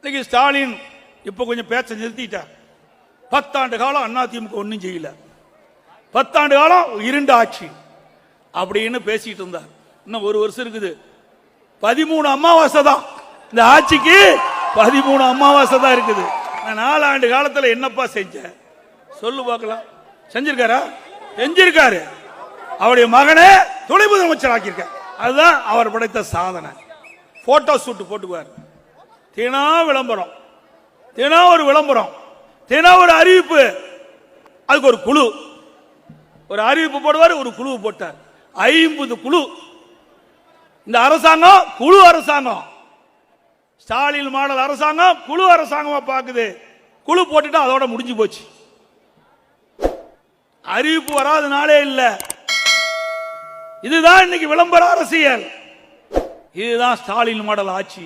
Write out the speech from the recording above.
இன்னைக்கு ஸ்டாலின் இப்ப கொஞ்சம் பேச்ச நிறுத்திட்டார். 10 ஆண்டு காலம் அதிமுக ஒன்னும் செய்யல, 10 ஆண்டு காலம் இருண்ட ஆட்சி அப்படின்னு பேசிட்டு இருந்தார். இன்னும் ஒரு வருஷம் இருக்குது, 13 அமாவாசை தான் இந்த ஆட்சிக்கு, 13 அமாவாசை தான் இருக்குது. 4 ஆண்டு காலத்தில் என்னப்பா செஞ்ச சொல்லு பார்க்கலாம். செஞ்சிருக்காரா? செஞ்சிருக்காரு. அவருடைய மகனே துணை முதலமைச்சர் ஆக்கியிருக்கார். அதுதான் அவர் படைத்த சாதனை. போட்டோ ஷூட் போட்டுக்குவார், தினம் விளம்பரம், தினம் ஒரு விளம்பரம், தினம் ஒரு அறிவிப்பு, அதுக்கு ஒரு குழு, ஒரு அறிவிப்பு போடுவார், ஒரு குழு போட்டார். 50 குழு. இந்த அரசாங்கம் குழு அரசாங்கம், ஸ்டாலின் மாடல் அரசாங்கம் குழு அரசாங்கமா பாக்குது. குழு போட்டுட்டா அதோட முடிஞ்சு போச்சு. அறிவிப்பு வராத நாளே இல்ல. இதுதான் இன்னைக்கு விளம்பர அரசியல், இதுதான் ஸ்டாலின் மாடல் ஆட்சி.